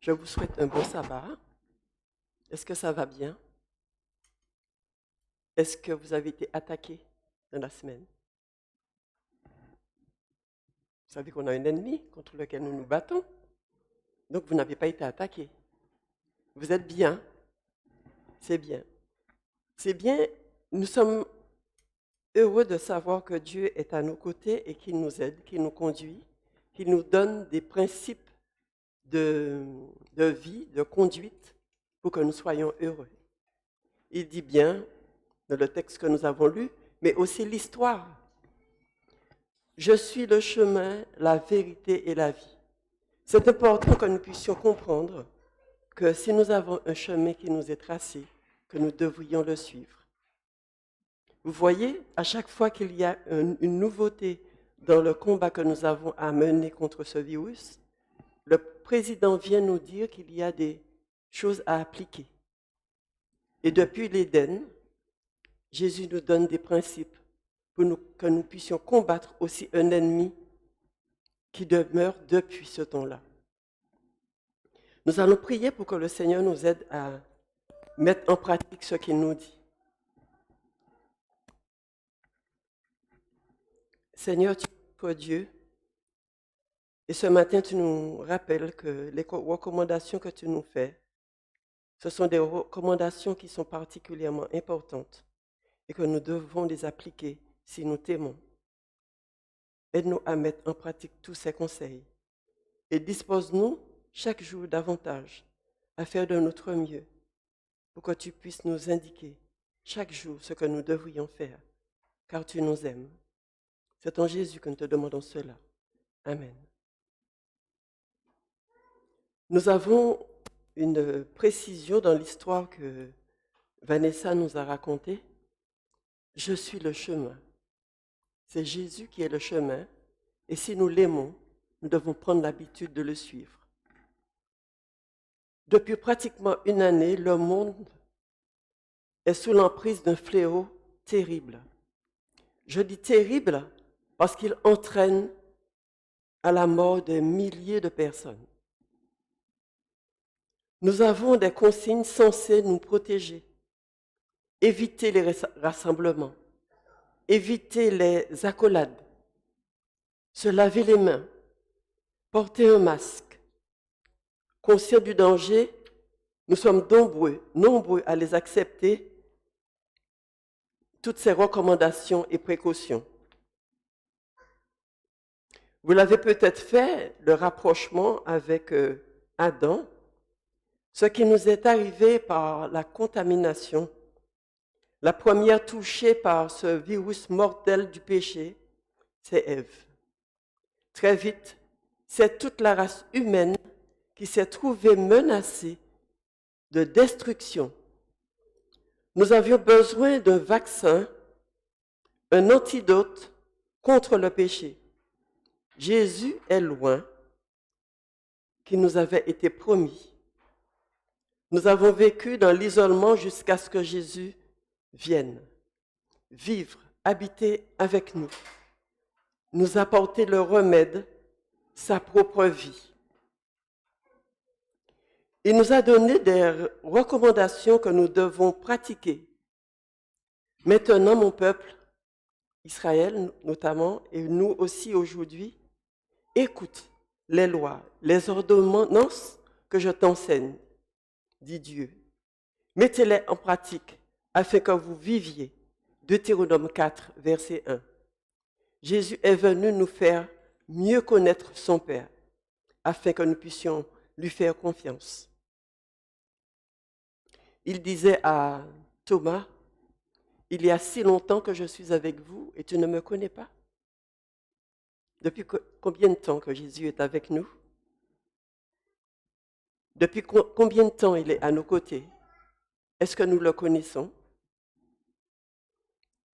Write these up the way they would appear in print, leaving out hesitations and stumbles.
Je vous souhaite un bon sabbat. Est-ce que ça va bien? Est-ce que vous avez été attaqué dans la semaine? Vous savez qu'on a un ennemi contre lequel nous nous battons. Donc vous n'avez pas été attaqué. Vous êtes bien. C'est bien. C'est bien. Nous sommes heureux de savoir que Dieu est à nos côtés et qu'il nous aide, qu'il nous conduit, qu'il nous donne des principes de vie, de conduite pour que nous soyons heureux. Il dit bien, dans le texte que nous avons lu, mais aussi l'histoire. Je suis le chemin, la vérité et la vie. C'est important que nous puissions comprendre que si nous avons un chemin qui nous est tracé, que nous devrions le suivre. Vous voyez, à chaque fois qu'il y a une nouveauté dans le combat que nous avons à mener contre ce virus, le président vient nous dire qu'il y a des choses à appliquer. Et depuis l'Éden, Jésus nous donne des principes pour que nous puissions combattre aussi un ennemi qui demeure depuis ce temps-là. Nous allons prier pour que le Seigneur nous aide à mettre en pratique ce qu'il nous dit. Seigneur, tu es notre Dieu, et ce matin, tu nous rappelles que les recommandations que tu nous fais, ce sont des recommandations qui sont particulièrement importantes et que nous devons les appliquer si nous t'aimons. Aide-nous à mettre en pratique tous ces conseils et dispose-nous chaque jour davantage à faire de notre mieux pour que tu puisses nous indiquer chaque jour ce que nous devrions faire, car tu nous aimes. C'est en Jésus que nous te demandons cela. Amen. Nous avons une précision dans l'histoire que Vanessa nous a racontée. Je suis le chemin. C'est Jésus qui est le chemin, et si nous l'aimons, nous devons prendre l'habitude de le suivre. Depuis pratiquement une année, le monde est sous l'emprise d'un fléau terrible. Je dis terrible parce qu'il entraîne à la mort de milliers de personnes. Nous avons des consignes censées nous protéger. Éviter les rassemblements, éviter les accolades, se laver les mains, porter un masque. Conscients du danger, nous sommes nombreux à les accepter, toutes ces recommandations et précautions. Vous l'avez peut-être fait, le rapprochement avec Adam, ce qui nous est arrivé par la contamination. La première touchée par ce virus mortel du péché, c'est Ève. Très vite, c'est toute la race humaine qui s'est trouvée menacée de destruction. Nous avions besoin d'un vaccin, un antidote contre le péché. Jésus est loin, qui nous avait été promis. Nous avons vécu dans l'isolement jusqu'à ce que Jésus vienne vivre, habiter avec nous, nous apporter le remède, sa propre vie. Il nous a donné des recommandations que nous devons pratiquer. Maintenant, mon peuple, Israël notamment, et nous aussi aujourd'hui, écoute les lois, les ordonnances que je t'enseigne, dit Dieu. Mettez-les en pratique afin que vous viviez. Deutéronome 4, verset 1. Jésus est venu nous faire mieux connaître son Père, afin que nous puissions lui faire confiance. Il disait à Thomas, « Il y a si longtemps que je suis avec vous et tu ne me connais pas. » Depuis combien de temps que Jésus est avec nous? Depuis combien de temps il est à nos côtés? Est-ce que nous le connaissons?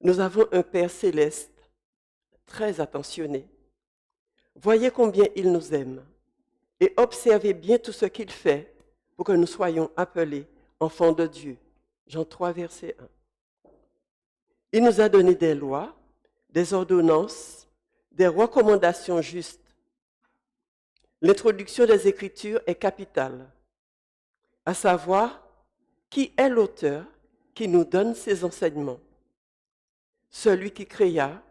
Nous avons un Père céleste très attentionné. Voyez combien il nous aime et observez bien tout ce qu'il fait pour que nous soyons appelés enfants de Dieu. Jean 3, verset 1. Il nous a donné des lois, des ordonnances, des recommandations justes. L'introduction des Écritures est capitale. à savoir qui est l'auteur qui nous donne ces enseignements, celui qui créa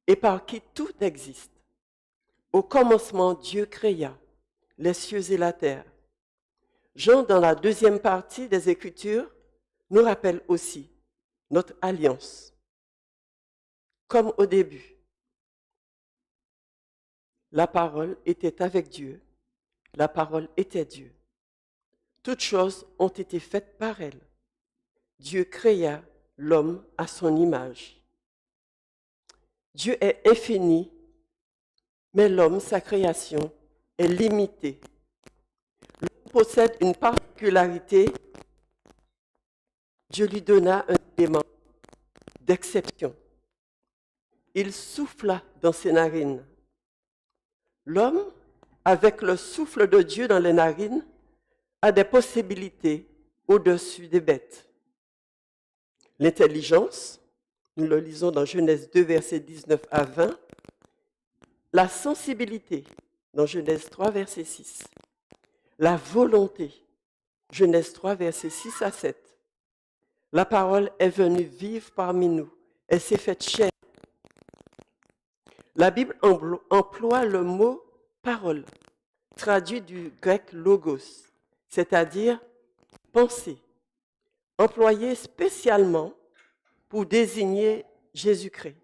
et par qui tout existe. Au commencement, Dieu créa les cieux et la terre. Jean, dans la deuxième partie des Écritures, nous rappelle aussi notre alliance. Comme au début, la parole était avec Dieu, la parole était Dieu. Toutes choses ont été faites par elle. Dieu créa l'homme à son image. Dieu est infini, mais l'homme, sa création, est limitée. L'homme possède une particularité. Dieu lui donna un élément d'exception. Il souffla dans ses narines. L'homme, avec le souffle de Dieu dans les narines, a des possibilités au-dessus des bêtes. L'intelligence, nous le lisons dans Genèse 2, versets 19 à 20. La sensibilité, dans Genèse 3, verset 6. La volonté, Genèse 3, versets 6 à 7. La parole est venue vivre parmi nous. Elle s'est faite chair. La Bible emploie le mot parole, traduit du grec logos, c'est-à-dire pensée, employé spécialement pour désigner Jésus-Christ,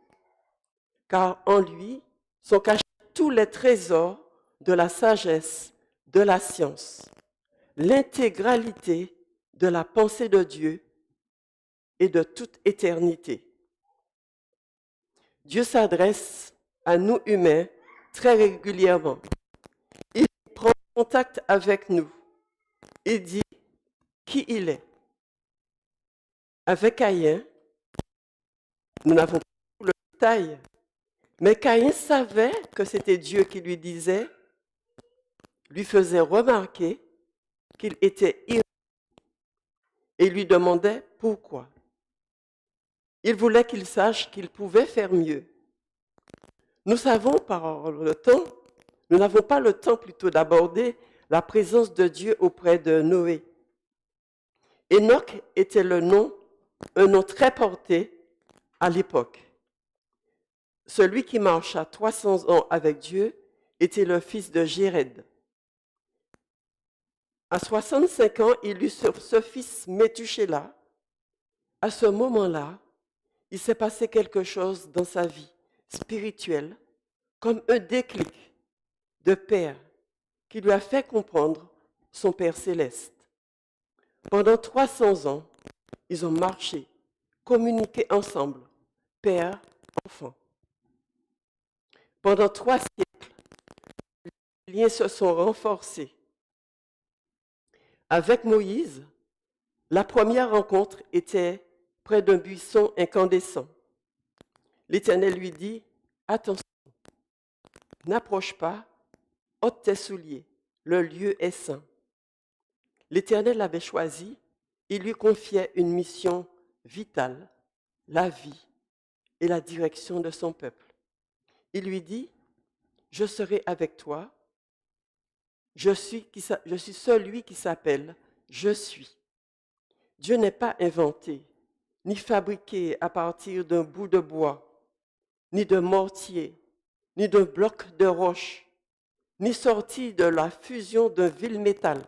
car en lui sont cachés tous les trésors de la sagesse, de la science, l'intégralité de la pensée de Dieu et de toute éternité. Dieu s'adresse à nous humains très régulièrement. Il prend contact avec nous. Il dit qui il est. Avec Caïn, nous n'avons pas le détail, mais Caïn savait que c'était Dieu qui lui disait, lui faisait remarquer qu'il était irréprochable et lui demandait pourquoi. Il voulait qu'il sache qu'il pouvait faire mieux. Nous savons par le temps, nous n'avons pas le temps plutôt d'aborder la présence de Dieu auprès de Noé. Enoch était un nom très porté à l'époque. Celui qui marcha 300 ans avec Dieu était le fils de Jéred. À 65 ans, il eut ce fils Métuséla. À ce moment-là, il s'est passé quelque chose dans sa vie spirituelle, comme un déclic de Père qui lui a fait comprendre son Père céleste. Pendant 300 ans, ils ont marché, communiqué ensemble, Père, enfant. Pendant 3 siècles, les liens se sont renforcés. Avec Moïse, la première rencontre était près d'un buisson incandescent. L'Éternel lui dit, attention, n'approche pas, ôte tes souliers, le lieu est saint. L'Éternel l'avait choisi, il lui confiait une mission vitale, la vie et la direction de son peuple. Il lui dit, je serai avec toi, je suis celui qui s'appelle Je suis. Dieu n'est pas inventé, ni fabriqué à partir d'un bout de bois, ni de mortier, ni d'un bloc de roche, ni sorti de la fusion d'un vil métal,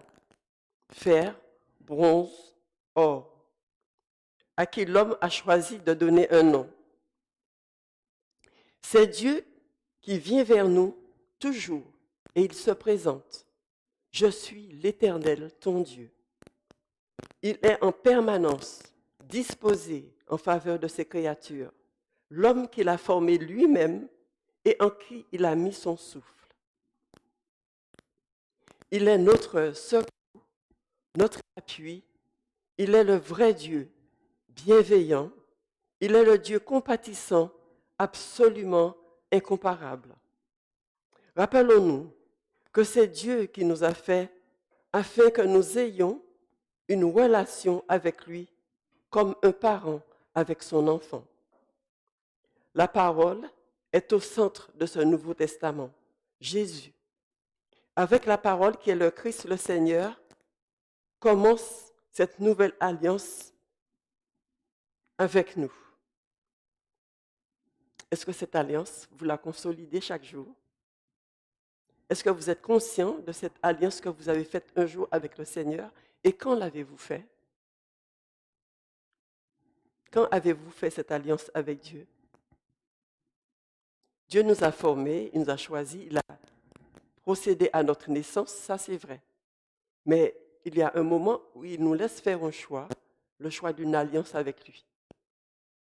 fer, bronze, or, à qui l'homme a choisi de donner un nom. C'est Dieu qui vient vers nous toujours et il se présente. Je suis l'Éternel, ton Dieu. Il est en permanence disposé en faveur de ses créatures, l'homme qu'il a formé lui-même et en qui il a mis son souffle. Il est notre secours, notre appui. Il est le vrai Dieu, bienveillant. Il est le Dieu compatissant, absolument incomparable. Rappelons-nous que c'est Dieu qui nous a fait afin que nous ayons une relation avec lui comme un parent avec son enfant. La parole est au centre de ce Nouveau Testament, Jésus. Avec la parole qui est le Christ le Seigneur, commence cette nouvelle alliance avec nous. Est-ce que cette alliance, vous la consolidez chaque jour? Est-ce que vous êtes conscient de cette alliance que vous avez faite un jour avec le Seigneur? Et quand l'avez-vous fait? Quand avez-vous fait cette alliance avec Dieu? Dieu nous a formés, il nous a choisis, il a procédé à notre naissance, ça c'est vrai. Mais il y a un moment où il nous laisse faire un choix, le choix d'une alliance avec lui.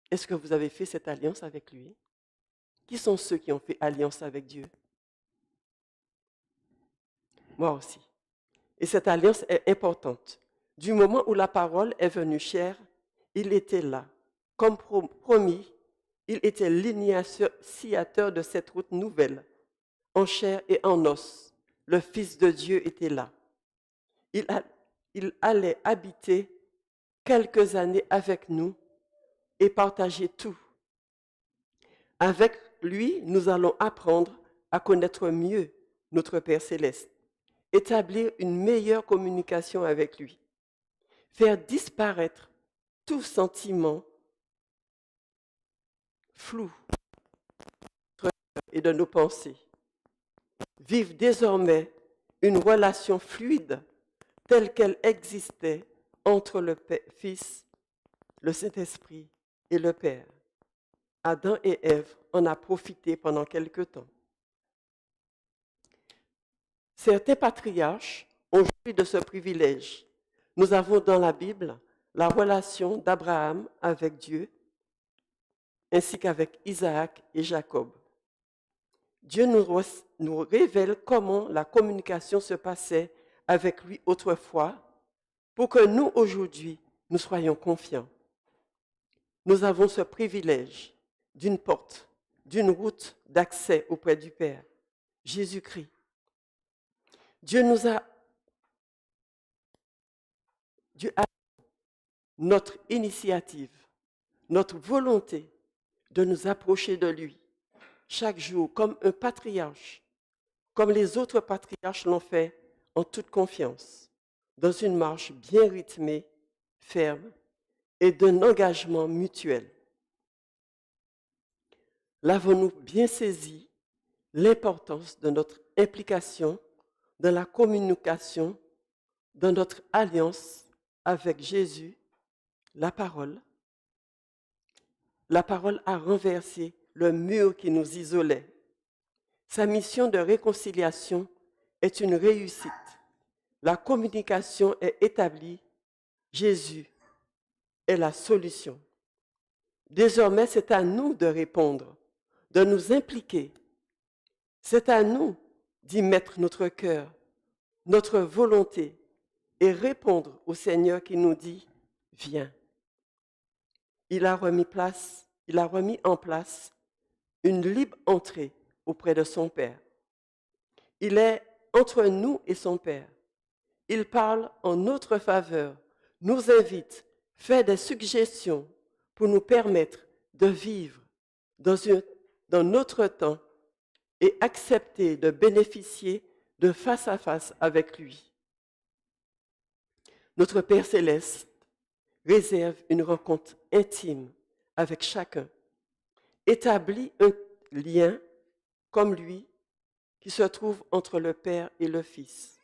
Est-ce que vous avez fait cette alliance avec lui? Qui sont ceux qui ont fait alliance avec Dieu? Moi aussi. Et cette alliance est importante. Du moment où la parole est venue chère, il était là. Comme promis, il était l'initiateur de cette route nouvelle, en chair et en os. Le Fils de Dieu était là. Il allait habiter quelques années avec nous et partager tout. Avec lui, nous allons apprendre à connaître mieux notre Père céleste, établir une meilleure communication avec lui, faire disparaître tout sentiment flou et de nos pensées, vivre désormais une relation fluide telle qu'elle existait entre le Fils, le Saint-Esprit et le Père. Adam et Ève en a profité pendant quelque temps. Certains patriarches ont joui de ce privilège. Nous avons dans la Bible la relation d'Abraham avec Dieu, ainsi qu'avec Isaac et Jacob. Dieu nous révèle comment la communication se passait avec lui autrefois pour que nous, aujourd'hui, nous soyons confiants. Nous avons ce privilège d'une porte, d'une route d'accès auprès du Père, Jésus-Christ. Dieu a notre initiative, notre volonté de nous approcher de lui chaque jour comme un patriarche, comme les autres patriarches l'ont fait en toute confiance, dans une marche bien rythmée, ferme et d'un engagement mutuel. L'avons-nous bien saisi l'importance de notre implication dans la communication, dans notre alliance avec Jésus, la parole? La parole a renversé le mur qui nous isolait. Sa mission de réconciliation est une réussite. La communication est établie. Jésus est la solution. Désormais, c'est à nous de répondre, de nous impliquer. C'est à nous d'y mettre notre cœur, notre volonté et répondre au Seigneur qui nous dit « Viens ». Il a remis en place une libre entrée auprès de son Père. Il est entre nous et son Père. Il parle en notre faveur, nous invite, fait des suggestions pour nous permettre de vivre dans notre temps et accepter de bénéficier de face à face avec lui. Notre Père céleste réserve une rencontre intime avec chacun, établit un lien comme lui qui se trouve entre le Père et le Fils.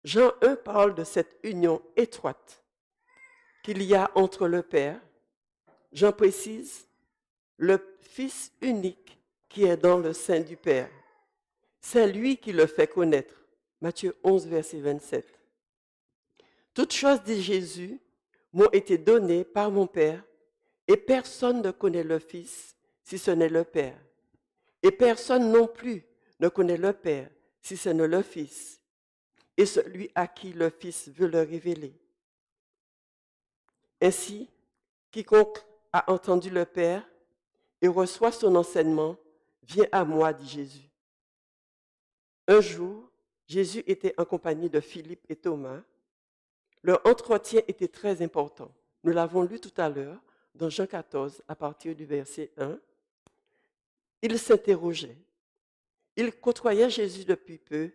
Jean 1 parle de cette union étroite qu'il y a entre le Père, Jean précise, le Fils unique qui est dans le sein du Père. C'est lui qui le fait connaître. Matthieu 11, verset 27. Toutes choses, dit Jésus, m'ont été données par mon Père, et personne ne connaît le Fils si ce n'est le Père. Et personne non plus ne connaît le Père si ce n'est le Fils, et celui à qui le Fils veut le révéler. Ainsi, quiconque a entendu le Père et reçoit son enseignement vient à moi, dit Jésus. Un jour, Jésus était en compagnie de Philippe et Thomas. Leur entretien était très important. Nous l'avons lu tout à l'heure dans Jean 14, à partir du verset 1. Ils s'interrogeaient. Ils côtoyaient Jésus depuis peu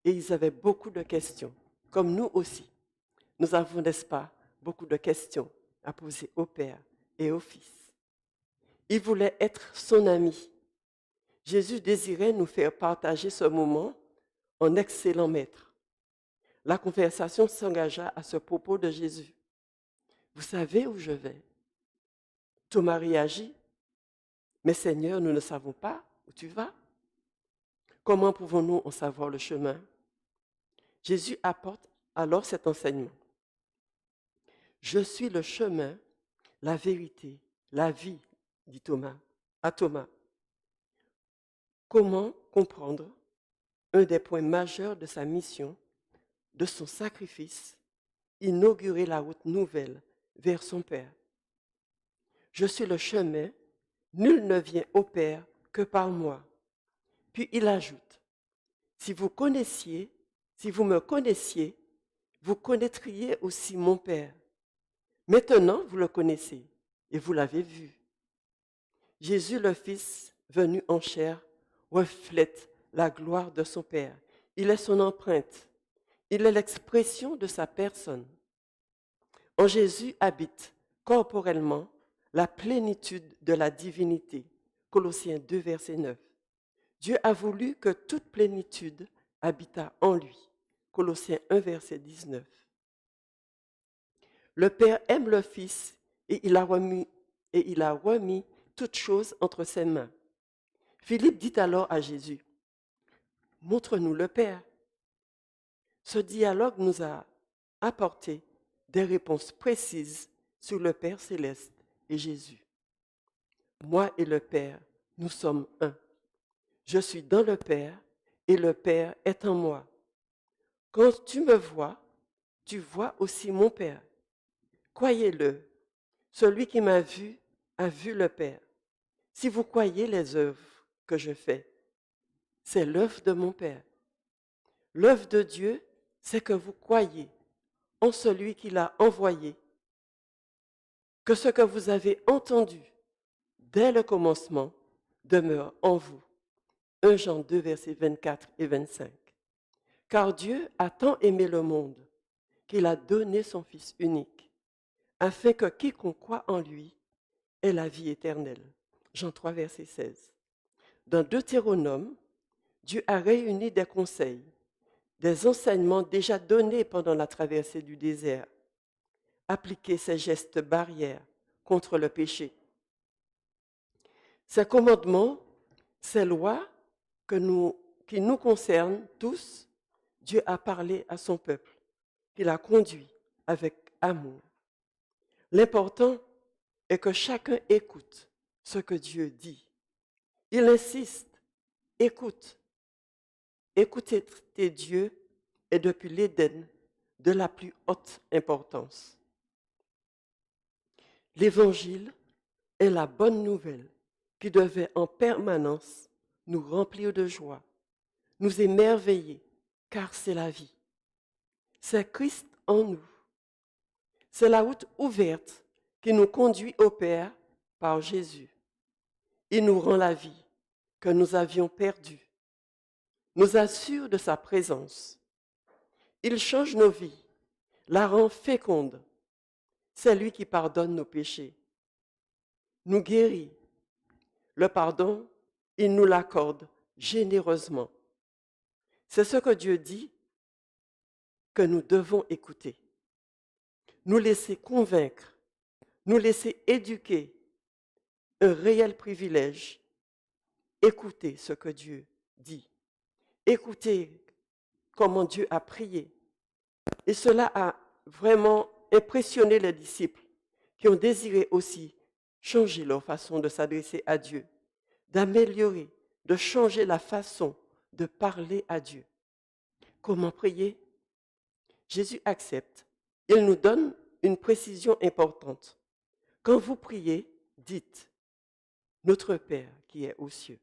et ils avaient beaucoup de questions. comme nous aussi, nous avons, n'est-ce pas, beaucoup de questions à poser au Père et au Fils. Il voulait être son ami. Jésus désirait nous faire partager ce moment en excellent maître. La conversation s'engagea à ce propos de Jésus. Vous savez où je vais? Thomas réagit. Mais Seigneur, nous ne savons pas où tu vas. Comment pouvons-nous en savoir le chemin? Jésus apporte alors cet enseignement. Je suis le chemin, la vérité, la vie, dit Thomas à Thomas. Comment comprendre un des points majeurs de sa mission, de son sacrifice, inaugurer la route nouvelle vers son Père? Je suis le chemin, nul ne vient au Père que par moi. Puis il ajoute, si vous me connaissiez, vous connaîtriez aussi mon Père. Maintenant, vous le connaissez et vous l'avez vu. Jésus, le Fils, venu en chair, reflète la gloire de son Père. Il est son empreinte. Il est l'expression de sa personne. En Jésus habite corporellement la plénitude de la divinité. Colossiens 2, verset 9. Dieu a voulu que toute plénitude habitât en lui. Colossiens 1, verset 19. Le Père aime le Fils et il a remis toutes choses entre ses mains. Philippe dit alors à Jésus, « Montre-nous le Père. » Ce dialogue nous a apporté des réponses précises sur le Père céleste et Jésus. Moi et le Père, nous sommes un. Je suis dans le Père et le Père est en moi. Quand tu me vois, tu vois aussi mon Père. Croyez-le, celui qui m'a vu a vu le Père. Si vous croyez les œuvres que je fais, c'est l'œuvre de mon Père. L'œuvre de Dieu, c'est que vous croyez en celui qui l'a envoyé, que ce que vous avez entendu dès le commencement demeure en vous. 1 Jean 2, versets 24 et 25. Car Dieu a tant aimé le monde qu'il a donné son Fils unique, afin que quiconque croit en lui ait la vie éternelle. Jean 3, verset 16. Dans Deutéronome, Dieu a réuni des conseils, des enseignements déjà donnés pendant la traversée du désert. Appliquer ces gestes barrières contre le péché. Ces commandements, ces lois qui nous concernent tous, Dieu a parlé à son peuple, qu'il a conduit avec amour. L'important est que chacun écoute ce que Dieu dit. Il insiste, écoute. Écouter tes dieux est depuis l'Éden de la plus haute importance. L'Évangile est la bonne nouvelle qui devait en permanence nous remplir de joie, nous émerveiller, car c'est la vie. C'est Christ en nous. C'est la route ouverte qui nous conduit au Père par Jésus. Il nous rend la vie que nous avions perdue, nous assure de sa présence. Il change nos vies, la rend féconde. C'est lui qui pardonne nos péchés, nous guérit. Le pardon, il nous l'accorde généreusement. C'est ce que Dieu dit que nous devons écouter. Nous laisser convaincre, nous laisser éduquer, un réel privilège. Écoutez ce que Dieu dit. Écoutez comment Dieu a prié. Et cela a vraiment impressionné les disciples qui ont désiré aussi changer leur façon de s'adresser à Dieu, d'améliorer, de changer la façon de parler à Dieu. Comment prier? Jésus accepte. Il nous donne une précision importante. Quand vous priez, dites « Notre Père qui est aux cieux ».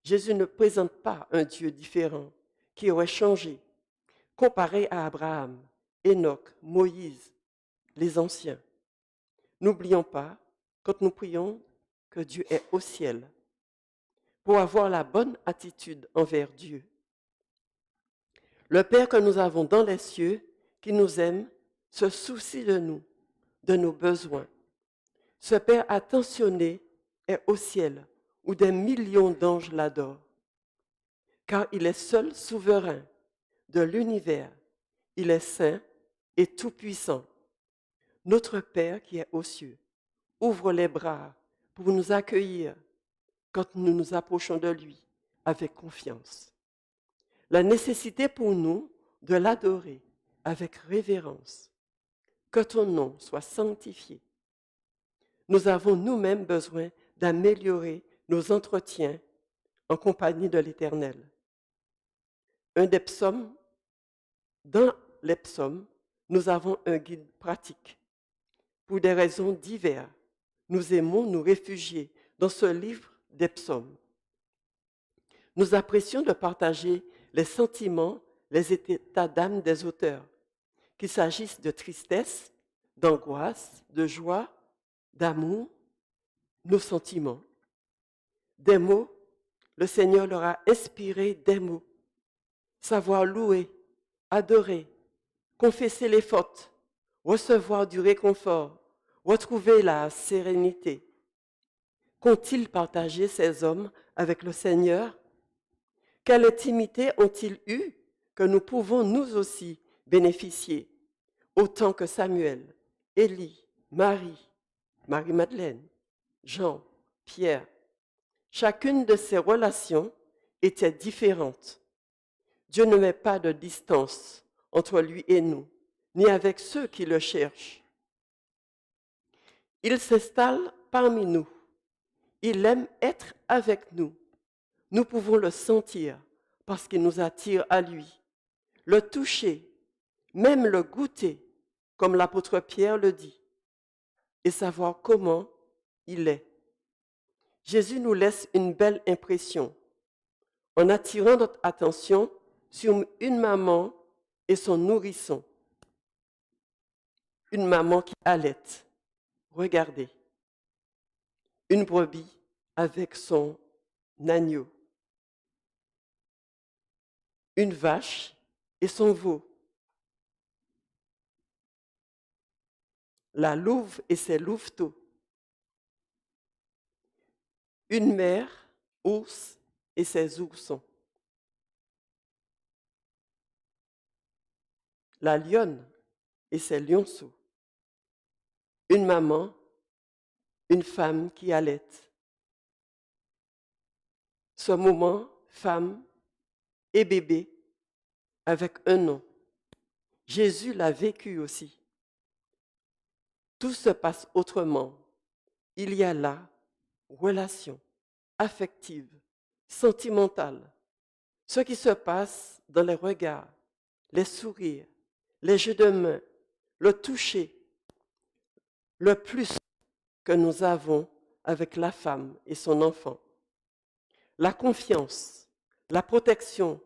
Jésus ne présente pas un Dieu différent qui aurait changé, comparé à Abraham, Enoch, Moïse, les anciens. N'oublions pas, quand nous prions, que Dieu est au ciel. Pour avoir la bonne attitude envers Dieu, Le Père que nous avons dans les cieux, qui nous aime, se soucie de nous, de nos besoins. Ce Père attentionné est au ciel, où des millions d'anges l'adorent, car il est seul souverain de l'univers. Il est saint et tout-puissant. Notre Père qui est aux cieux ouvre les bras pour nous accueillir quand nous nous approchons de lui avec confiance. La nécessité pour nous de l'adorer avec révérence. Que ton nom soit sanctifié. Nous avons nous-mêmes besoin d'améliorer nos entretiens en compagnie de l'Éternel. Un des psaumes, dans les psaumes, nous avons un guide pratique. Pour des raisons diverses, nous aimons nous réfugier dans ce livre des psaumes. Nous apprécions de partager les sentiments, les états d'âme des auteurs, qu'il s'agisse de tristesse, d'angoisse, de joie, d'amour, nos sentiments. Des mots, le Seigneur leur a inspiré des mots. Savoir louer, adorer, confesser les fautes, recevoir du réconfort, retrouver la sérénité. Qu'ont-ils partagé ces hommes avec le Seigneur? Quelle intimité ont-ils eue que nous pouvons nous aussi bénéficier, autant que Samuel, Élie, Marie, Marie-Madeleine, Jean, Pierre. Chacune de ces relations était différente. Dieu ne met pas de distance entre lui et nous, ni avec ceux qui le cherchent. Il s'installe parmi nous. Il aime être avec nous. Nous pouvons le sentir parce qu'il nous attire à lui. Le toucher, même le goûter, comme l'apôtre Pierre le dit, et savoir comment il est. Jésus nous laisse une belle impression en attirant notre attention sur une maman et son nourrisson. Une maman qui allaite. Regardez. Une brebis avec son agneau. Une vache et son veau. La louve et ses louveteaux. Une mère, ours et ses oursons. La lionne et ses lionceaux. Une maman, une femme qui allaite. Ce moment, femme et bébé, avec un nom. Jésus l'a vécu aussi. Tout se passe autrement. Il y a là relation affective, sentimentale. Ce qui se passe dans les regards, les sourires, les jeux de main, le toucher, le plus que nous avons avec la femme et son enfant. La confiance, la protection,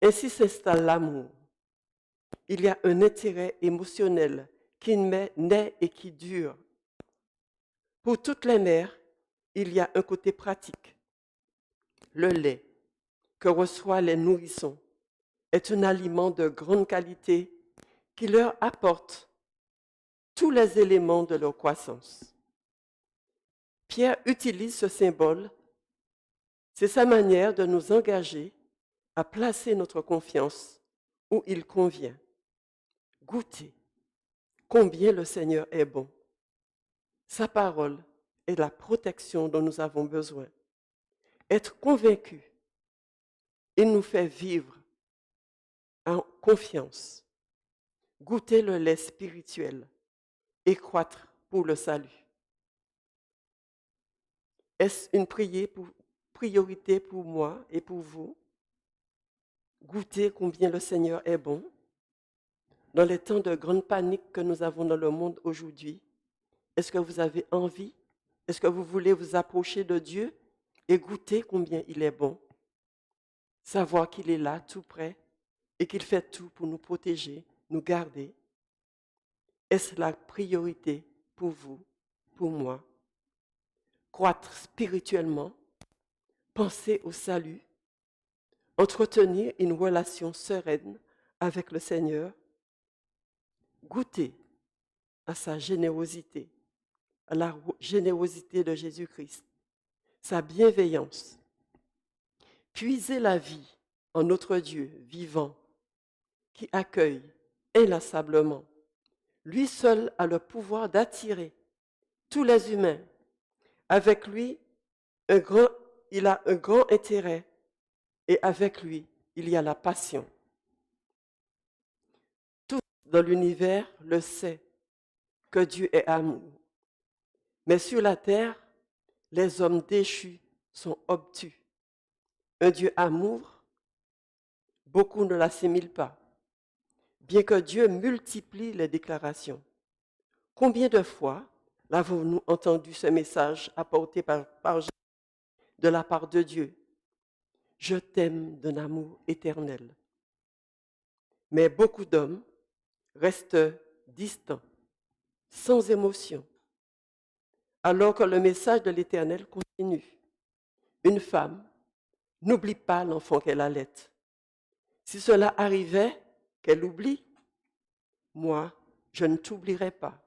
ainsi s'installe l'amour. Il y a un intérêt émotionnel qui naît et qui dure. Pour toutes les mères, il y a un côté pratique. Le lait que reçoivent les nourrissons est un aliment de grande qualité qui leur apporte tous les éléments de leur croissance. Pierre utilise ce symbole, c'est sa manière de nous engager à placer notre confiance où il convient. Goûter combien le Seigneur est bon. Sa parole est la protection dont nous avons besoin. Être convaincu, il nous fait vivre en confiance. Goûter le lait spirituel et croître pour le salut. Est-ce une priorité pour moi et pour vous? Goûter combien le Seigneur est bon. Dans les temps de grande panique que nous avons dans le monde aujourd'hui, est-ce que vous avez envie? Est-ce que vous voulez vous approcher de Dieu et goûter combien il est bon? Savoir qu'il est là, tout près, et qu'il fait tout pour nous protéger, nous garder. Est-ce la priorité pour vous, pour moi? Croître spirituellement, penser au salut, entretenir une relation sereine avec le Seigneur, goûter à sa générosité, à la générosité de Jésus-Christ, sa bienveillance, puiser la vie en notre Dieu vivant qui accueille inlassablement. Lui seul a le pouvoir d'attirer tous les humains. Avec lui, il a un grand intérêt et avec lui, il y a la passion. Tout dans l'univers le sait que Dieu est amour. Mais sur la terre, les hommes déchus sont obtus. Un Dieu amour, beaucoup ne l'assimilent pas, bien que Dieu multiplie les déclarations. Combien de fois l'avons-nous entendu ce message apporté par Jésus de la part de Dieu? Je t'aime d'un amour éternel. Mais beaucoup d'hommes restent distants, sans émotion, alors que le message de l'Éternel continue. Une femme n'oublie pas l'enfant qu'elle allait. Si cela arrivait, qu'elle oublie, moi, je ne t'oublierai pas.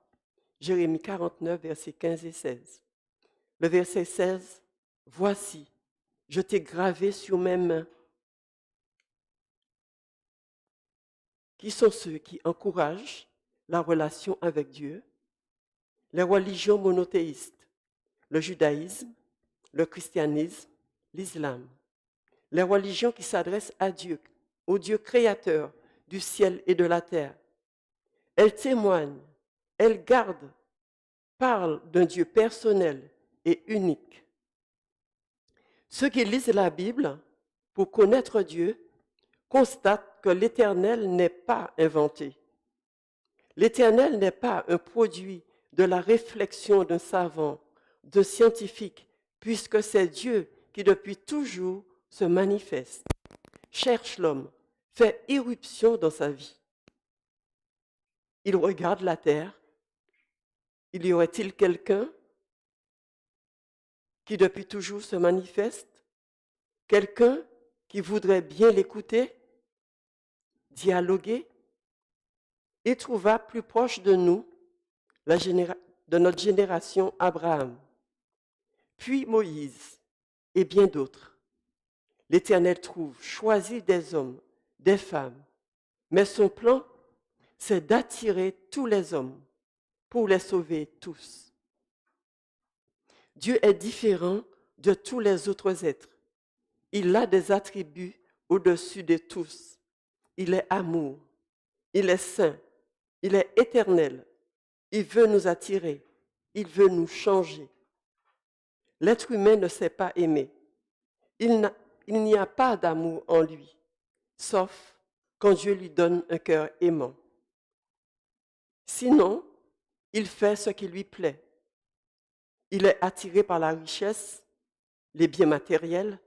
Jérémie 49, versets 15 et 16. Le verset 16, voici, je t'ai gravé sur mes mains. Qui sont ceux qui encouragent la relation avec Dieu? Les religions monothéistes, le judaïsme, le christianisme, l'islam. Les religions qui s'adressent à Dieu, au Dieu créateur du ciel et de la terre. Elles témoignent, elles gardent, parlent d'un Dieu personnel et unique. Ceux qui lisent la Bible pour connaître Dieu constatent que l'Éternel n'est pas inventé. L'Éternel n'est pas un produit de la réflexion d'un savant, d'un scientifique, puisque c'est Dieu qui depuis toujours se manifeste, cherche l'homme, fait irruption dans sa vie. Il regarde la terre. Il y aurait-il quelqu'un qui depuis toujours se manifeste? Quelqu'un qui voudrait bien l'écouter, dialoguer? Il trouva plus proche de nous, de notre génération, Abraham, puis Moïse et bien d'autres. L'Éternel trouve, choisit des hommes, des femmes, mais son plan, c'est d'attirer tous les hommes pour les sauver tous. Dieu est différent de tous les autres êtres. Il a des attributs au-dessus de tous. Il est amour, il est saint, il est éternel. Il veut nous attirer, il veut nous changer. L'être humain ne sait pas aimer. Il n'y a pas d'amour en lui, sauf quand Dieu lui donne un cœur aimant. Sinon, il fait ce qui lui plaît. Il est attiré par la richesse, les biens matériels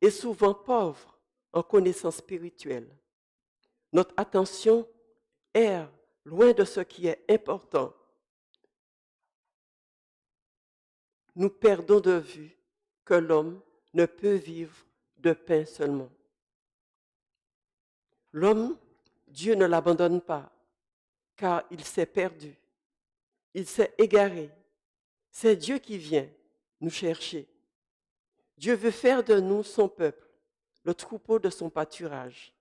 et souvent pauvre en connaissances spirituelles. Notre attention erre loin de ce qui est important. Nous perdons de vue que l'homme ne peut vivre de pain seulement. L'homme, Dieu ne l'abandonne pas, car il s'est perdu, il s'est égaré. C'est Dieu qui vient nous chercher. Dieu veut faire de nous son peuple, le troupeau de son pâturage.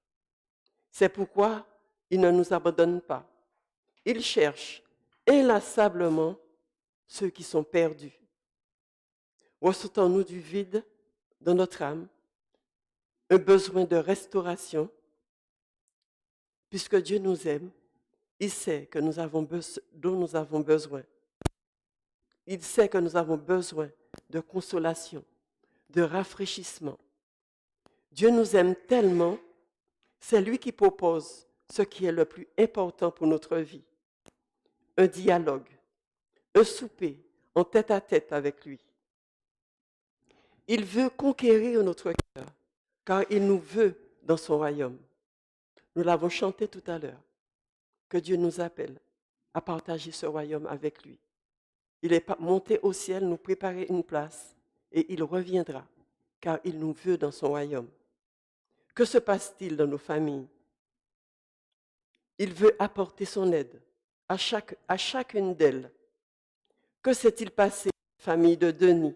C'est pourquoi il ne nous abandonne pas. Il cherche inlassablement ceux qui sont perdus. Ressentons-nous du vide dans notre âme, un besoin de restauration, puisque Dieu nous aime, il sait que dont nous avons besoin. Il sait que nous avons besoin de consolation, de rafraîchissement. Dieu nous aime tellement, c'est lui qui propose ce qui est le plus important pour notre vie. Un dialogue, un souper en tête-à-tête avec lui. Il veut conquérir notre cœur, car il nous veut dans son royaume. Nous l'avons chanté tout à l'heure, que Dieu nous appelle à partager ce royaume avec lui. Il est monté au ciel nous préparer une place et il reviendra, car il nous veut dans son royaume. Que se passe-t-il dans nos familles? Il veut apporter son aide à chacune d'elles. Que s'est-il passé dans la famille de Denis?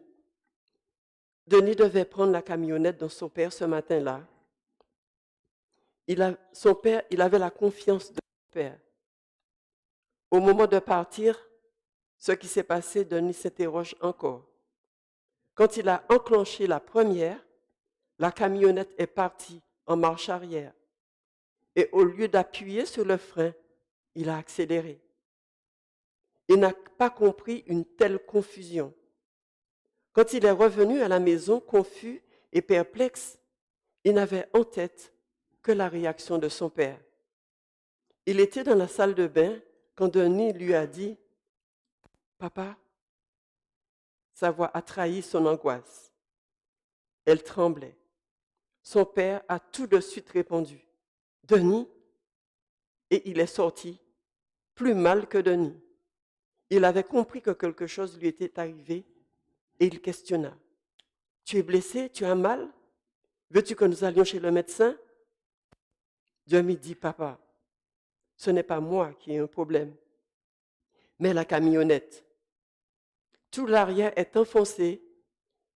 Denis devait prendre la camionnette dans son père ce matin-là. Son père, il avait la confiance de son père. Au moment de partir, ce qui s'est passé, Denis s'interroge encore. Quand il a enclenché la première, la camionnette est partie en marche arrière. Et au lieu d'appuyer sur le frein, il a accéléré. Il n'a pas compris une telle confusion. Quand il est revenu à la maison, confus et perplexe, il n'avait en tête que la réaction de son père. Il était dans la salle de bain quand Denis lui a dit « Papa ». Sa voix a trahi son angoisse. Elle tremblait. Son père a tout de suite répondu « Denis ?» Et il est sorti, plus mal que Denis. Il avait compris que quelque chose lui était arrivé et il questionna. « Tu es blessé? Tu as mal? Veux-tu que nous allions chez le médecin ?» Denis dit « Papa, ce n'est pas moi qui ai un problème, mais la camionnette. Tout l'arrière est enfoncé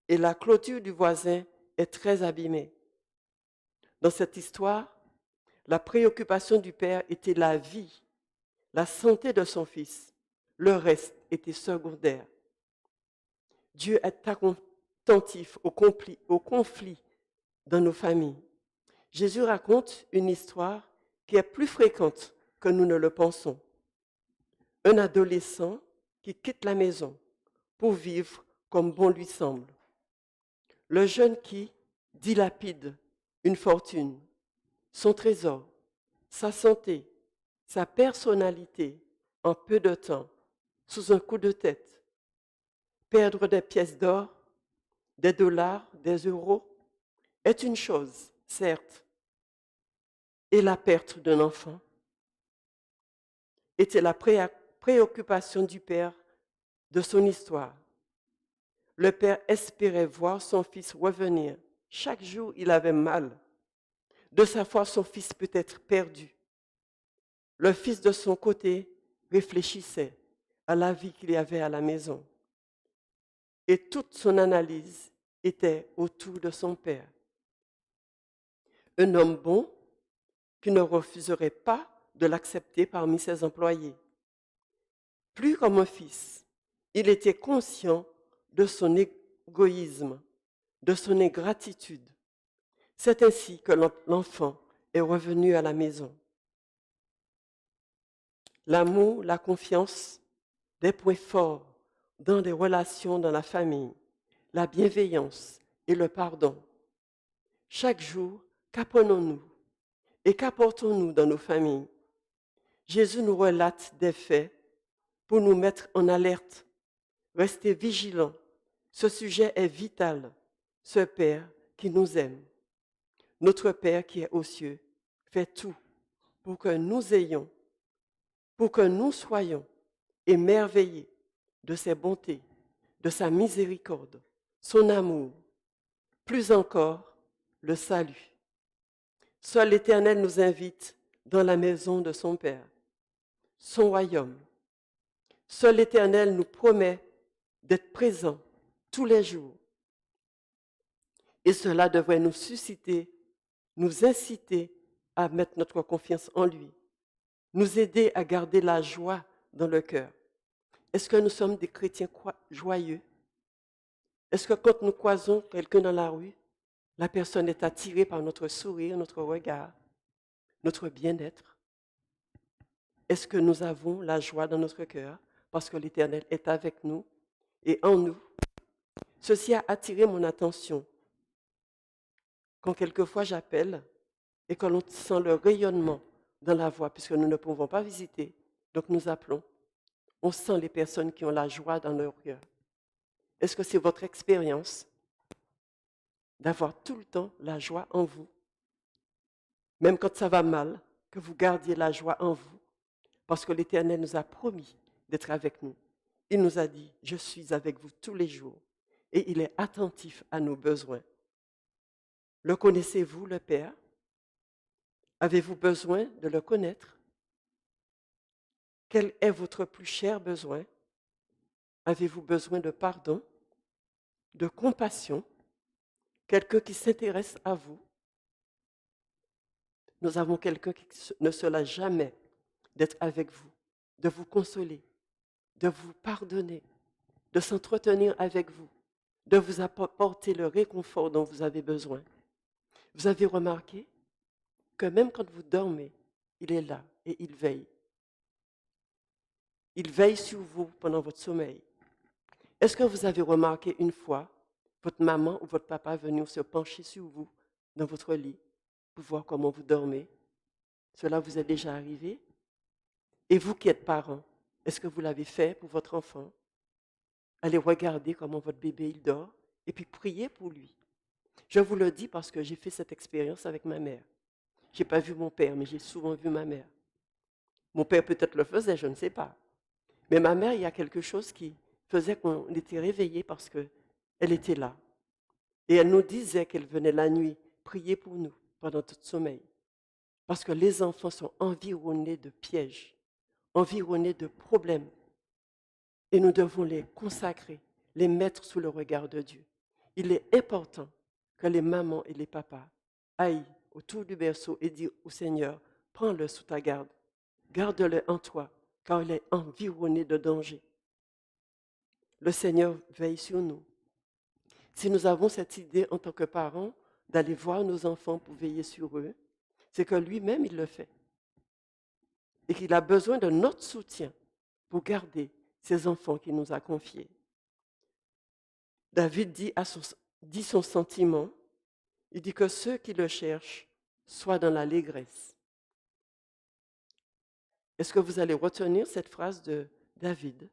et la clôture du voisin est très abîmée. » Dans cette histoire, la préoccupation du père était la vie, la santé de son fils. Le reste était secondaire. Dieu est attentif aux conflits dans nos familles. Jésus raconte une histoire qui est plus fréquente que nous ne le pensons. Un adolescent qui quitte la maison pour vivre comme bon lui semble. Le jeune qui dilapide une fortune, son trésor, sa santé, sa personnalité en peu de temps, sous un coup de tête. Perdre des pièces d'or, des dollars, des euros est une chose, certes, et la perte d'un enfant était la préoccupation du père de son histoire. Le père espérait voir son fils revenir. Chaque jour, il avait mal. De sa foi, son fils peut être perdu. Le fils, de son côté, réfléchissait à la vie qu'il y avait à la maison. Et toute son analyse était autour de son père. Un homme bon qui ne refuserait pas de l'accepter parmi ses employés. Plus comme un fils, il était conscient de son égoïsme, de son ingratitude. C'est ainsi que l'enfant est revenu à la maison. L'amour, la confiance, des points forts dans des relations dans la famille, la bienveillance et le pardon. Chaque jour, qu'apprenons-nous et qu'apportons-nous dans nos familles? Jésus nous relate des faits pour nous mettre en alerte. Restez vigilants. Ce sujet est vital. Ce Père qui nous aime, notre Père qui est aux cieux, fait tout pour que nous soyons émerveillés de ses bontés, de sa miséricorde, son amour, plus encore le salut. Seul l'Éternel nous invite dans la maison de son Père, son royaume. Seul l'Éternel nous promet d'être présent tous les jours. Et cela devrait nous susciter, nous inciter à mettre notre confiance en lui, nous aider à garder la joie dans le cœur. Est-ce que nous sommes des chrétiens joyeux? Est-ce que quand nous croisons quelqu'un dans la rue, la personne est attirée par notre sourire, notre regard, notre bien-être? Est-ce que nous avons la joie dans notre cœur parce que l'Éternel est avec nous et en nous? Ceci a attiré mon attention quand quelquefois j'appelle et que l'on sent le rayonnement dans la voix, puisque nous ne pouvons pas visiter, donc nous appelons. On sent les personnes qui ont la joie dans leur cœur. Est-ce que c'est votre expérience d'avoir tout le temps la joie en vous? Même quand ça va mal, que vous gardiez la joie en vous, parce que l'Éternel nous a promis d'être avec nous. Il nous a dit, je suis avec vous tous les jours, et il est attentif à nos besoins. Le connaissez-vous, le Père? Avez-vous besoin de le connaître? Quel est votre plus cher besoin? Avez-vous besoin de pardon, de compassion, quelqu'un qui s'intéresse à vous? Nous avons quelqu'un qui ne se lasse jamais d'être avec vous, de vous consoler, de vous pardonner, de s'entretenir avec vous, de vous apporter le réconfort dont vous avez besoin. Vous avez remarqué que même quand vous dormez, il est là et il veille. Il veille sur vous pendant votre sommeil. Est-ce que vous avez remarqué une fois votre maman ou votre papa venir se pencher sur vous dans votre lit pour voir comment vous dormez? Cela vous est déjà arrivé? Et vous qui êtes parents, est-ce que vous l'avez fait pour votre enfant? Allez regarder comment votre bébé il dort et puis priez pour lui. Je vous le dis parce que j'ai fait cette expérience avec ma mère. Je n'ai pas vu mon père, mais j'ai souvent vu ma mère. Mon père peut-être le faisait, je ne sais pas. Mais ma mère, il y a quelque chose qui faisait qu'on était réveillés parce qu'elle était là. Et elle nous disait qu'elle venait la nuit prier pour nous pendant tout sommeil. Parce que les enfants sont environnés de pièges, environnés de problèmes. Et nous devons les consacrer, les mettre sous le regard de Dieu. Il est important que les mamans et les papas aillent autour du berceau et disent au Seigneur, prends-le sous ta garde, garde-le en toi, car il est environné de danger. Le Seigneur veille sur nous. Si nous avons cette idée en tant que parents d'aller voir nos enfants pour veiller sur eux, c'est que lui-même, il le fait. Et qu'il a besoin de notre soutien pour garder ces enfants qu'il nous a confiés. David dit son sentiment, il dit que ceux qui le cherchent soient dans l'allégresse. Est-ce que vous allez retenir cette phrase de David?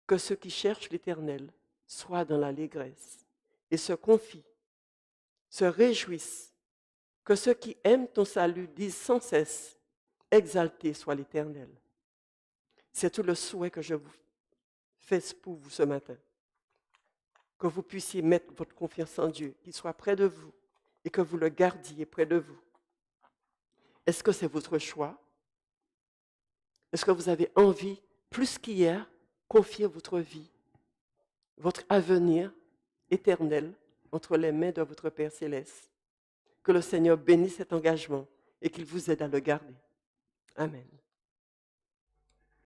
Que ceux qui cherchent l'Éternel soient dans l'allégresse et se confient, se réjouissent. Que ceux qui aiment ton salut disent sans cesse, exalté soit l'Éternel. C'est tout le souhait que je vous fais pour vous ce matin. Que vous puissiez mettre votre confiance en Dieu, qu'il soit près de vous et que vous le gardiez près de vous. Est-ce que c'est votre choix? Est-ce que vous avez envie, plus qu'hier, confier votre vie, votre avenir éternel entre les mains de votre Père céleste? Que le Seigneur bénisse cet engagement et qu'il vous aide à le garder. Amen.